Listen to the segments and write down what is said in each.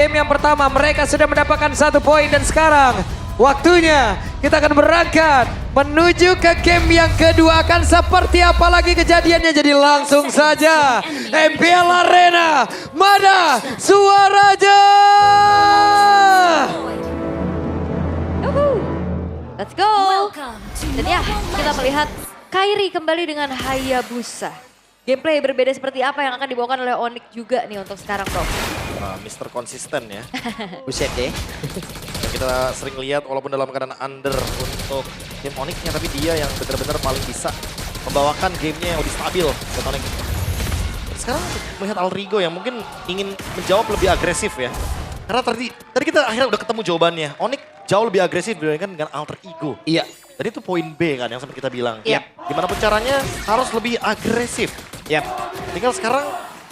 Game yang pertama mereka sudah mendapatkan 1 poin dan sekarang waktunya kita akan berangkat menuju ke game yang kedua. Akan seperti apa lagi kejadiannya, jadi langsung saja MPL Arena mana suaranya. Let's go. Dan ya, kita melihat Kairi kembali dengan Hayabusa. Gameplay berbeda seperti apa yang akan dibawakan oleh Onyx juga nih untuk sekarang, Bro. Mr. Konsisten ya. Buset deh. Yang kita sering lihat walaupun dalam keadaan under untuk tim Onyx-nya, tapi dia yang benar-benar paling bisa membawakan gamenya yang lebih stabil buat Onyx. Sekarang melihat Alrigo yang mungkin ingin menjawab lebih agresif ya. Karena tadi kita akhirnya udah ketemu jawabannya. Onyx jauh lebih agresif dibandingkan dengan Alter Ego. Iya. Tadi itu poin B kan yang sempat kita bilang. Iya. Gimana pun caranya harus lebih agresif. Yap. Tinggal sekarang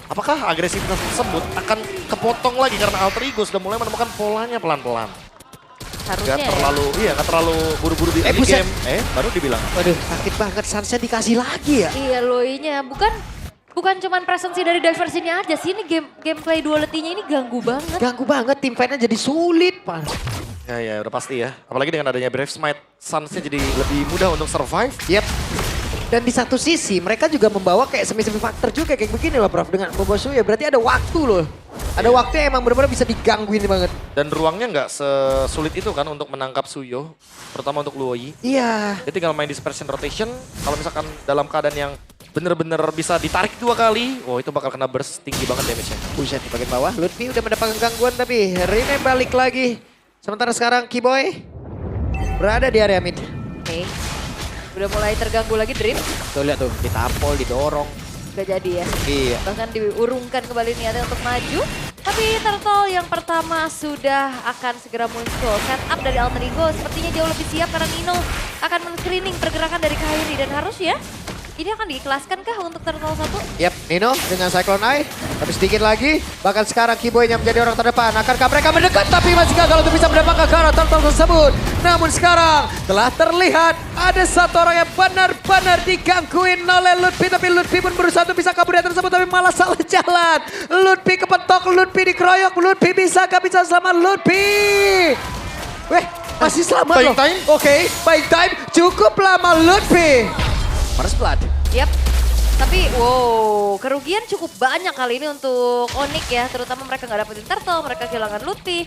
apakah agresivitas tersebut akan kepotong lagi karena Alter Ego sudah mulai menemukan polanya pelan-pelan. Harusnya Gak terlalu buru-buru di early buset. game. Baru dibilang. Waduh, sakit banget. Sansa dikasih lagi ya. Iya, Loi-nya. Bukan cuman presensi dari divers ini aja sih, ini gameplay duality-nya ini ganggu banget. Ganggu banget, tim fight-nya jadi sulit, Pak. Ya udah pasti ya. Apalagi dengan adanya Brave Smite, Suns-nya jadi lebih mudah untuk survive. Yap. Dan di satu sisi mereka juga membawa kayak semi-semi faktor juga kayak begini loh, Prof. Dengan membawa Suya, berarti ada waktu loh. Ada waktu yang emang benar-benar bisa digangguin banget. Dan ruangnya nggak sesulit itu kan untuk menangkap Suyo, terutama untuk Luoyi. Iya. Dia tinggal main dispersion rotation, kalau misalkan dalam keadaan yang bener-bener bisa ditarik 2 kali, itu bakal kena burst tinggi banget damage-nya. Buset di bagian bawah, Lutfi udah mendapatkan gangguan tapi Rene balik lagi. Sementara sekarang Keyboy berada di area mid. Oke. Udah mulai terganggu lagi Dream. Tuh lihat tuh, ditampol, didorong. Gak jadi ya. Iya. Bahkan diurungkan kembali niatnya untuk maju. Tapi Turtle yang pertama sudah akan segera muncul. Setup dari Alter Ego sepertinya jauh lebih siap karena Nino akan men-screening pergerakan dari Kairi. Dan harusnya ini akan diikhlaskan kah untuk Turtle 1? Yap, Nino dengan Cyclone Eye. Tapi sedikit lagi, bahkan sekarang Keyboy yang menjadi orang terdepan. Akankah mereka mendekat tapi masih gagal untuk bisa mendapatkan ke arah Turtle tersebut. Namun sekarang telah terlihat ada satu orang yang benar-benar digangguin oleh Lutfi. Tapi Lutfi pun berusaha untuk bisa kabur dari tersebut tapi malah salah jalan. Lutfi kepentok, Lutfi dikeroyok, Lutfi bisa selamat Lutfi. Weh, masih selamat loh. Time. Oke, baik time. Cukup lama Lutfi. First blood. Yap. Tapi wow, kerugian cukup banyak kali ini untuk Onyx ya. Terutama mereka nggak dapetin Turtle, mereka kehilangan Lutfi.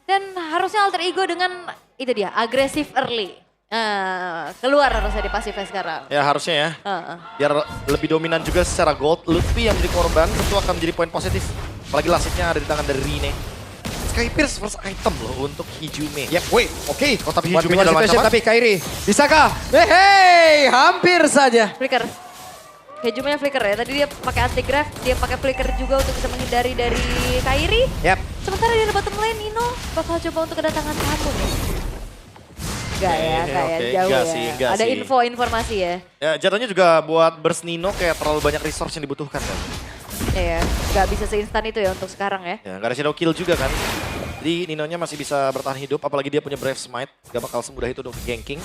Dan harusnya Alter Ego dengan itu dia, agresif early. Keluar harusnya di pasifnya sekarang. Ya harusnya ya. Biar lebih dominan juga secara gold. Lutfi yang menjadi korban tentu akan menjadi poin positif. Apalagi lasitnya ada di tangan dari Rine. Skypierce first item loh untuk Hijume. Yap, wait, oke. Oh, tapi Hijume dalam ancaman. Tapi Kairi, bisakah? Hei, hampir saja. Flicker. Hejumnya flicker ya. Tadi dia pakai anti-graph, dia pakai flicker juga untuk bisa menghindari dari Kairi. Yap. Sementara di bottom lane Nino bakal coba untuk kedatangan tamu nih. Enggak ya, jauh enggak ya. sih, enggak Ada sih. informasi ya. Ya jatuhnya juga buat burst Nino kayak terlalu banyak resource yang dibutuhkan kan. Iya, nggak bisa seinstan itu ya untuk sekarang ya. Ya nggak ada shadow kill juga kan. Jadi Ninonya masih bisa bertahan hidup, apalagi dia punya Brave Smite. Gak bakal semudah itu untuk ganking.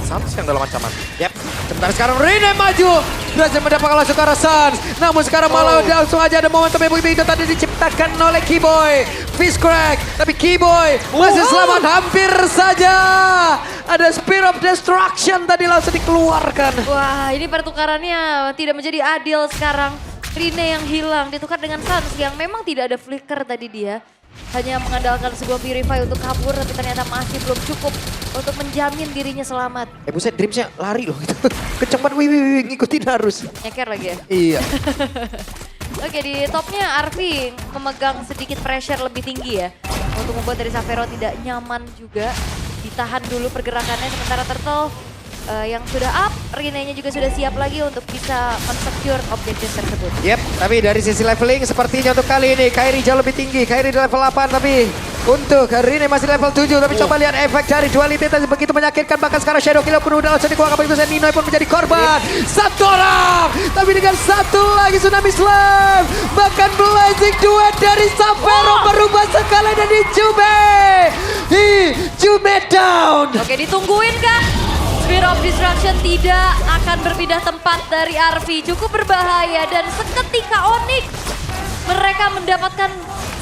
Suns yang dalam ancaman. Yap. Sebentar sekarang Rene maju. Berhasil mendapatkan langsung ke arah Suns. Namun sekarang malah langsung aja ada momentum yang begitu tadi diciptakan oleh Keyboy. Fist crack. Tapi Keyboy masih selamat hampir saja. Ada Spear of Destruction tadi langsung dikeluarkan. Wah, ini pertukarannya tidak menjadi adil sekarang. Rene yang hilang ditukar dengan Suns yang memang tidak ada flicker tadi dia. Hanya mengandalkan sebuah Purify untuk kabur tapi ternyata masih belum cukup untuk menjamin dirinya selamat. Buset, Dreamsnya lari loh gitu. Kenceng banget, wih, ngikutin harus. Nyeker lagi ya. Iya. Oke, di topnya Arvi memegang sedikit pressure lebih tinggi ya. Untuk membuat dari Savero tidak nyaman juga. Ditahan dulu pergerakannya sementara Turtle yang sudah up, Rene-nya juga sudah siap lagi untuk bisa men-secure objektif tersebut. Yep, tapi dari sisi leveling sepertinya untuk kali ini Kairi jauh lebih tinggi. Kairi di level 8 tapi untuk Rene masih level 7. Tapi coba lihat efek dari duality tadi begitu menyakitkan. Bahkan sekarang Shadow Killer pun udah langsung dikeluarkan begitu. Nino pun menjadi korban. Satu orang, tapi dengan satu lagi Tsunami Slam. Bahkan Blazing Duet dari Savero berubah sekali dan Hijume down. Oke, ditungguin kah? Spear of Destruction tidak akan berpindah tempat dari Arvi. Cukup berbahaya dan seketika Onyx mereka mendapatkan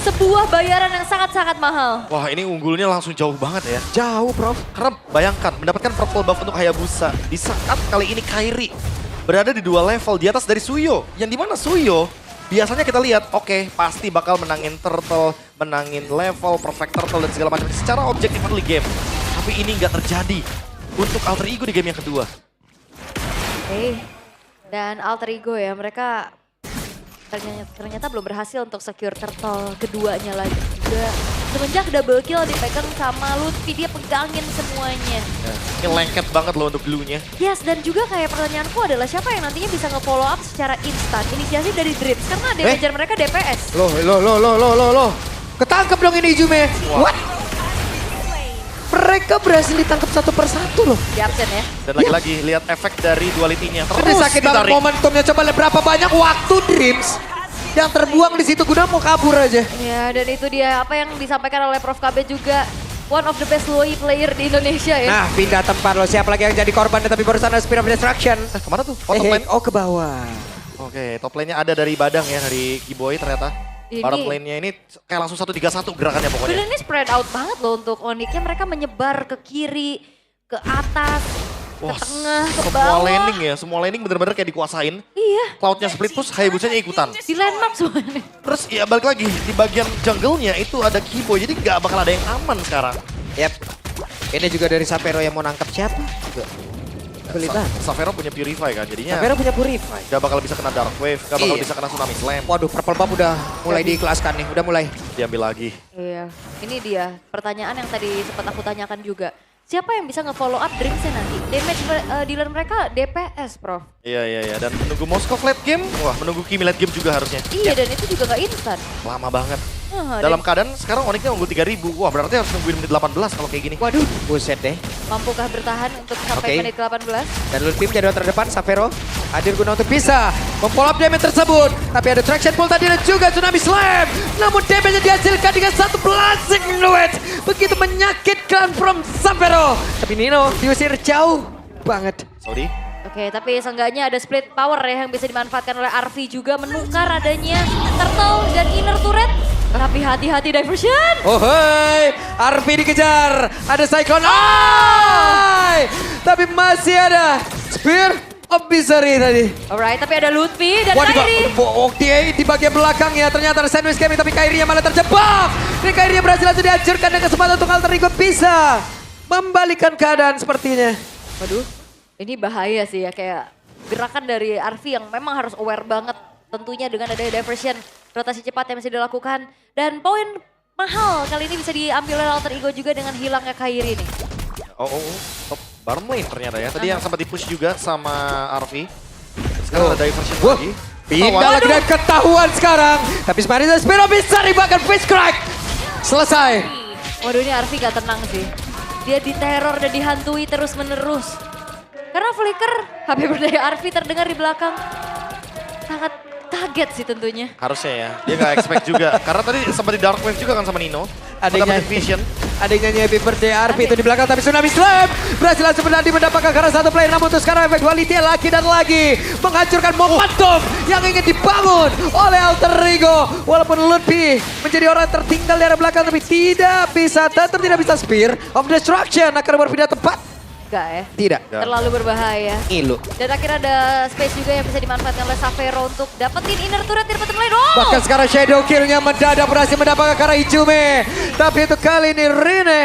sebuah bayaran yang sangat-sangat mahal. Wah ini unggulnya langsung jauh banget ya. Jauh, Prof. Karena bayangkan mendapatkan purple buff untuk Hayabusa di saat kali ini Kairi berada di 2 level di atas dari Suyo. Yang dimana Suyo biasanya kita lihat oke, pasti bakal menangin turtle, menangin level, perfect turtle dan segala macam secara objektif early game. Tapi ini nggak terjadi untuk Alter Ego di game yang kedua. Dan Alter Ego ya, mereka ternyata belum berhasil untuk secure turtle keduanya lagi juga. Semenjak double kill dipegang sama Lutfi, dia pegangin semuanya. Ya, ini lengket banget loh untuk glue-nya. Yes, dan juga kayak pertanyaanku adalah siapa yang nantinya bisa nge-follow up secara instan inisiasi dari Dreams. Karena damager mereka DPS. Loh. Ketangkep dong ini Ijume. Wah. What? Mereka berhasil ditangkap satu persatu loh. Di absen ya. Dan lagi-lagi lihat efek dari duality-nya. Ini Terus sakit banget ditarik. momentumnya. Coba lihat berapa banyak waktu Dreams yang terbuang di situ guna mau kabur aja. Ya, dan itu dia apa yang disampaikan oleh Prof KB juga. One of the best Loi player di Indonesia ya. Nah, pindah tempat loh. Siapa lagi yang jadi korban tapi barusan ada Spirit of Destruction. Kemana tuh? Oh, top lane. Oh, ke bawah. Oke, top lane-nya ada dari Badang ya, dari Kiboy ternyata. Ini- Bottom lane-nya ini kayak langsung 1-3-1 gerakannya pokoknya. Bener ini spread out banget loh untuk Onyxnya. Mereka menyebar ke kiri, ke atas, ke tengah, ke semua bawah. laning ya, semua laning bener-bener kayak dikuasain. Iya, Cloud-nya split push, Hayabusanya ikutan. di landmark semuanya. Terus ya balik lagi, di bagian jungle-nya itu ada Kiboy, jadi nggak bakal ada yang aman sekarang. Yep. Ini juga dari Sapero yang mau nangkep siapa? Juga. Sulit banget. Savero punya Purify kan, jadinya Sapero punya Purify. nggak bakal bisa kena Dark Wave, nggak bakal Iya. bisa kena Tsunami Slam. Waduh, Purple Buff udah mulai diikhlaskan nih, udah mulai. Diambil lagi. Iya, ini dia pertanyaan yang tadi sempat aku tanyakan juga. Siapa yang bisa nge-follow up Dreamsnya nanti? Damage dealer mereka DPS, Prof. Iya. Dan menunggu Moskov late game, wah menunggu Kimi late game juga harusnya. Iya, dan itu juga nggak instan. Lama banget. Ah, Dalam keadaan sekarang Onyxnya unggul 3000, wah berarti harus nungguin menit 18 kalau kayak gini. Waduh, buset deh. mampukah bertahan untuk sampai Oke. menit 18? Dan Lutfi menjadi orang terdepan, Sapero hadir guna untuk bisa memfollow up damage tersebut. Tapi ada traction pull tadi dan juga Tsunami Slam. Namun damage-nya dihasilkan dengan satu blasting duet. Begitu menyakitkan from Sapero. Tapi Nino diusir jauh banget. Saudi. Oke, tapi seenggaknya ada split power ya yang bisa dimanfaatkan oleh Arvi juga menukar adanya turtle dan inner turret. Tapi hati-hati diversion. Oh hei, Arvi dikejar. Ada Cyclone Eye. Tapi masih ada Spear of Misery tadi. Alright, tapi ada Lutfi dan Wah, Kairi. di bagian belakang ya. Ternyata ada sandwich gaming tapi Kairi yang malah terjebak. Dan Kairi yang berhasil langsung dihancurkan dan kesempatan untuk Alter Ego bisa membalikan keadaan sepertinya. Waduh, ini bahaya sih ya kayak gerakan dari Arvi yang memang harus aware banget. Tentunya dengan adanya diversion, rotasi cepat yang bisa dilakukan. Dan poin mahal kali ini bisa diambil oleh Alter Ego juga dengan hilangnya Kairi nih. Oh, top bottom lane ternyata ya. Tadi yang sempat di-push juga sama Arvi. Sekarang ada diversion Wah, lagi. pindah lagi dan ketahuan sekarang. Tapi Sparisa Spiro bisa bahkan face crack. Selesai. Waduh, ini Arvi gak tenang sih. Dia diteror dan dihantui terus menerus. Karena flicker HP berdaya Arvi terdengar di belakang. Sangat kaget sih tentunya. Harusnya ya. Dia nggak expect juga. Karena tadi sempat di Dark Wave juga kan sama Nino. Adanya- Dapat vision. Ada yang nyanyi Happy Birthday Arvi itu di belakang tapi Tsunami Slam berhasil langsung menanti mendapatkan karena satu player namun untuk sekarang efek duality lagi dan lagi menghancurkan momentum yang ingin dibangun oleh Alter Ego. Walaupun Lutfi menjadi orang tertinggal di arah belakang tapi tetap tidak bisa Spear of Destruction akan berpindah tempat. Enggak ya. Tidak. Enggak. Terlalu berbahaya. Ngilu. Dan akhirnya ada space juga yang bisa dimanfaatkan oleh Savero untuk dapetin inner turret di bottom lane. Oh! Bahkan sekarang Shadow Kill-nya mendadak berhasil mendapatkan karena Ijume. Tapi untuk kali ini Rene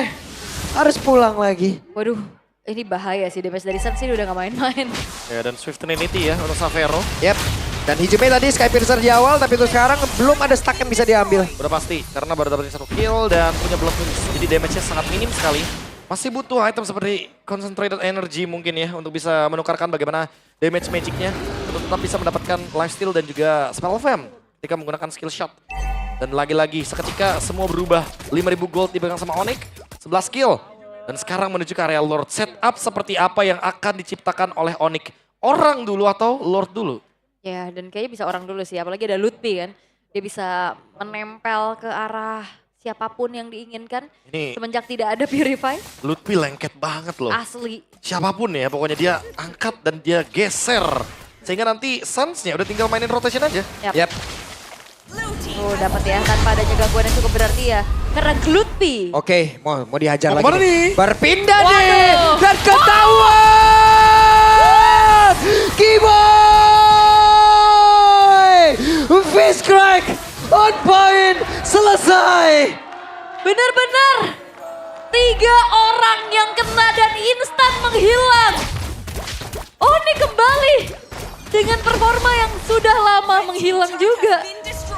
harus pulang lagi. Waduh, ini bahaya sih. Damage dari Sun sih udah gak main-main. Ya dan Swift Trinity ya untuk Savero. Yep. Dan Ijume tadi Sky Piercer di awal tapi untuk sekarang belum ada stack yang bisa diambil. Udah pasti. Karena baru dapetin 1 kill dan punya block miss. Jadi damage-nya sangat minim sekali. Masih butuh item seperti Concentrated Energy mungkin ya. Untuk bisa menukarkan bagaimana damage magic-nya. Untuk tetap bisa mendapatkan lifesteal dan juga spell fam. Ketika menggunakan skill shot. Dan lagi-lagi seketika semua berubah. 5.000 gold dipegang sama Onyx. 11 kill. Dan sekarang menuju ke area Lord. Setup seperti apa yang akan diciptakan oleh Onyx. Orang dulu atau Lord dulu? Ya, dan kayaknya bisa orang dulu sih. Apalagi ada Lutfi kan. Dia bisa menempel ke arah siapapun yang diinginkan. Ini Semenjak tidak ada Purify. Lutfi lengket banget loh. Asli. Siapapun ya, pokoknya dia angkat dan dia geser. Sehingga nanti Suns-nya udah tinggal mainin rotation aja. Yap. Yep. Tuh dapat ya, tanpa adanya gangguan yang cukup berarti ya. Karena Glutpi. Oke, mau dihajar Mau lagi kemana nih? Berpindah nih. Waduh. Dan ketahuan. Kiboy. Fist crack. On point. Selesai. Bener-bener 3 orang yang kena dan instan menghilang. Oni kembali dengan performa yang sudah lama menghilang juga.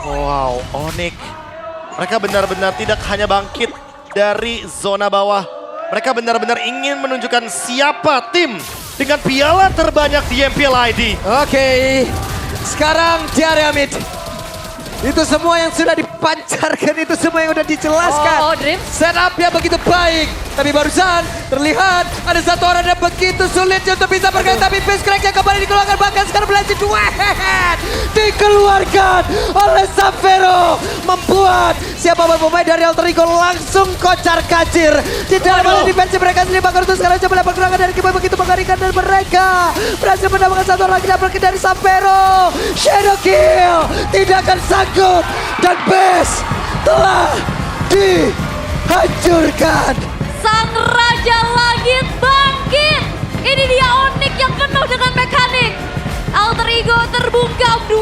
Wow, Onyx. Mereka benar-benar tidak hanya bangkit dari zona bawah. Mereka benar-benar ingin menunjukkan siapa tim dengan piala terbanyak di MPL ID. Oke. Sekarang di area mid. Itu semua yang sudah dipancarkan, itu semua yang sudah dijelaskan. Oh, Dream. Setupnya begitu baik. Tapi barusan terlihat ada satu orang yang begitu sulit untuk bisa bergerak. Tapi face crack yang kembali dikeluarkan. Bahkan sekarang berlanjut duet. Dikeluarkan oleh Xavero. Membuat siapapun pemain dari Alter Ego langsung kocar kacir. Di dalam area defense mereka sendiri. Bahkan untuk sekarang coba dapat gerangan dari Kiboy begitu mengerikan. Dan mereka berhasil mendapatkan satu lagi double kill dari Xavero. Shadow kill. Tidak akan sanggup. Dan base telah dihancurkan. Sang Raja Langit bangkit. Ini dia Onyx yang penuh dengan mekanik. Alter Ego terbungkam 2